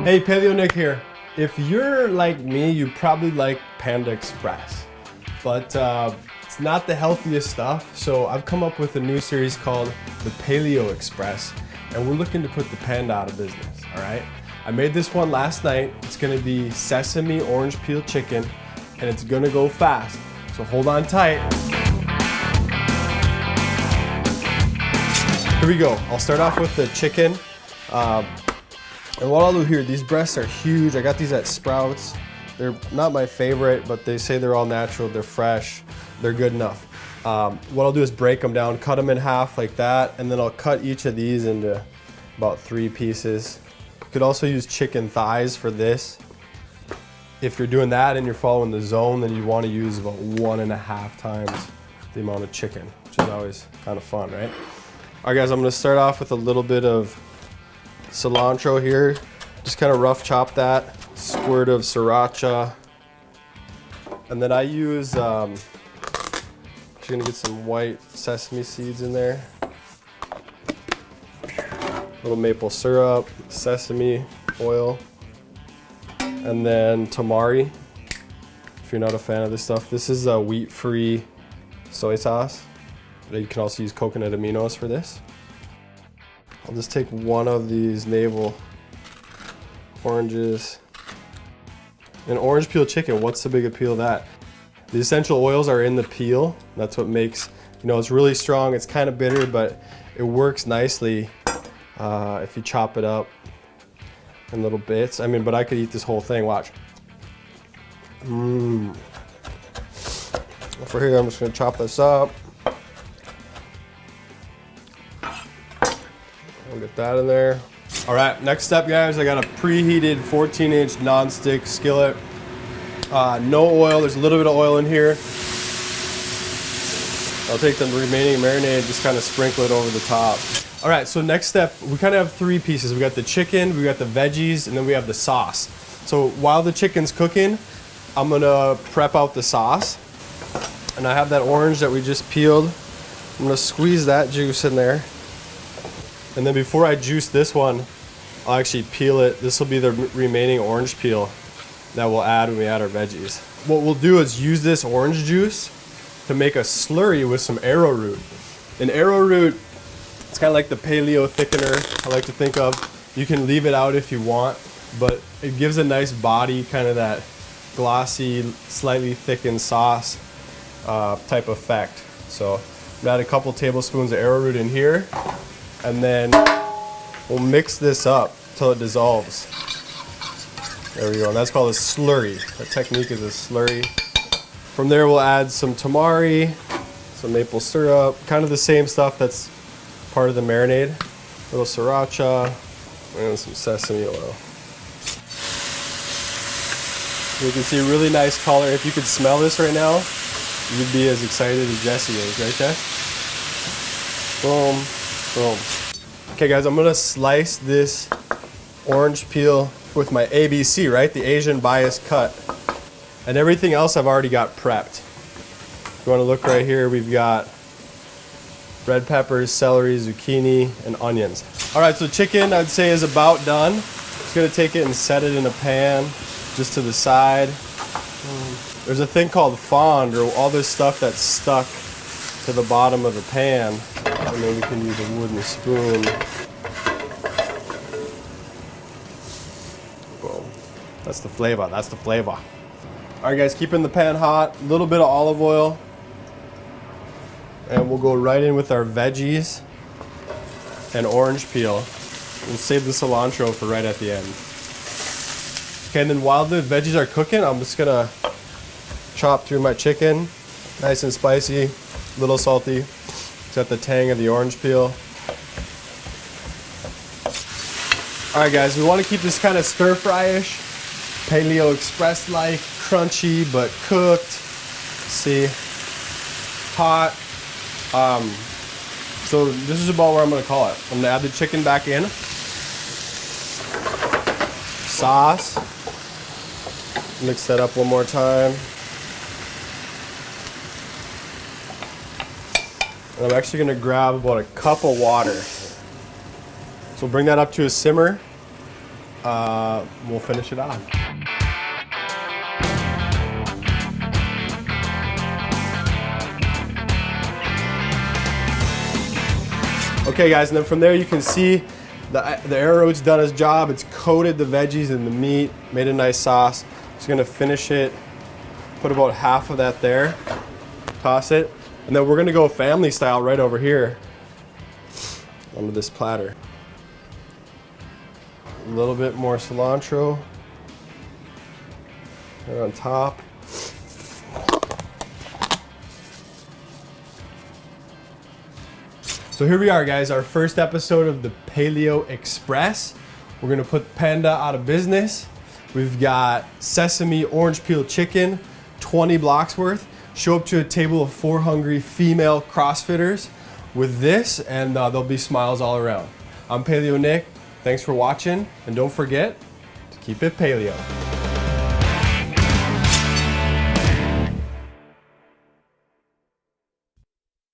Hey, Paleo Nick here. If you're like me, you probably like Panda Express, but it's not the healthiest stuff. So I've come up with a new series called the Paleo Express, and we're looking to put the Panda out of business, all right? I made this one last night. It's gonna be sesame orange peel chicken, and it's gonna go fast. So hold on tight. Here we go. I'll start off with the chicken. And what I'll do here, these breasts are huge. I got these at Sprouts. They're not my favorite, but they say they're all natural, they're fresh, they're good enough. What I'll do is break them down, cut them in half like that, and then I'll cut each of these into about 3 pieces. You could also use chicken thighs for this. If you're doing that and you're following the zone, then you want to use about 1.5 times the amount of chicken, which is always kind of fun, right? All right, guys, I'm gonna start off with a little bit of cilantro here. Just kind of rough chop that. Squirt of sriracha. And then I use, just gonna get some white sesame seeds in there. A little maple syrup, sesame oil. And then tamari, if you're not a fan of this stuff. This is a wheat-free soy sauce. But you can also use coconut aminos for this. I'll just take one of these navel oranges. And orange peel chicken, what's the big appeal of that? The essential oils are in the peel. That's what makes, it's really strong. It's kind of bitter, but it works nicely if you chop it up in little bits. But I could eat this whole thing, watch. For here, I'm just gonna chop this up. I'll get that in there. All right, next step, guys, I got a preheated 14-inch nonstick skillet. No oil, there's a little bit of oil in here. I'll take the remaining marinade, just kind of sprinkle it over the top. All right, so next step, we kind of have 3 pieces. We got the chicken, we got the veggies, and then we have the sauce. So while the chicken's cooking, I'm gonna prep out the sauce. And I have that orange that we just peeled. I'm gonna squeeze that juice in there. And then before I juice this one, I'll actually peel it. This will be the remaining orange peel that we'll add when we add our veggies. What we'll do is use this orange juice to make a slurry with some arrowroot. And arrowroot, it's kind of like the paleo thickener I like to think of. You can leave it out if you want, but it gives a nice body, kind of that glossy, slightly thickened sauce type effect. So I'm gonna add a couple tablespoons of arrowroot in here. And then we'll mix this up till it dissolves. There we go, and that's called a slurry. The technique is a slurry. From there we'll add some tamari, some maple syrup, kind of the same stuff that's part of the marinade. A little sriracha, and some sesame oil. You can see a really nice color. If you could smell this right now, you'd be as excited as Jesse is, right, Jess? Boom. Boom. Okay, guys, I'm gonna slice this orange peel with my ABC, right? The Asian bias cut. And everything else I've already got prepped. If you wanna look right here, we've got red peppers, celery, zucchini, and onions. All right, so chicken I'd say is about done. Just gonna take it and set it in a pan, just to the side. There's a thing called fond, or all this stuff that's stuck to the bottom of the pan. And then we can use a wooden spoon. Boom. That's the flavor, that's the flavor. All right, guys, keeping the pan hot, a little bit of olive oil. And we'll go right in with our veggies and orange peel. We'll save the cilantro for right at the end. Okay, and then while the veggies are cooking, I'm just gonna chop through my chicken. Nice and spicy, a little salty. It's got the tang of the orange peel. All right, guys, we want to keep this kind of stir-fry-ish, Paleo Express-like, crunchy but cooked. See, hot. So this is about where I'm going to call it. I'm going to add the chicken back in. Sauce. Mix that up one more time. And I'm actually going to grab about a cup of water. So we'll bring that up to a simmer. we'll finish it off. Okay guys, and then from there you can see the arrowroot's done its job. It's coated the veggies and the meat, made a nice sauce. Just gonna finish it, put about half of that there, toss it, and then we're gonna go family style right over here onto this platter. A little bit more cilantro right on top. So here we are guys, our first episode of the Paleo Express. We're gonna put Panda out of business. We've got sesame orange peel chicken, 20 blocks worth. Show up to a table of 4 hungry female CrossFitters with this, and there'll be smiles all around. I'm Paleo Nick, thanks for watching, and don't forget to keep it paleo.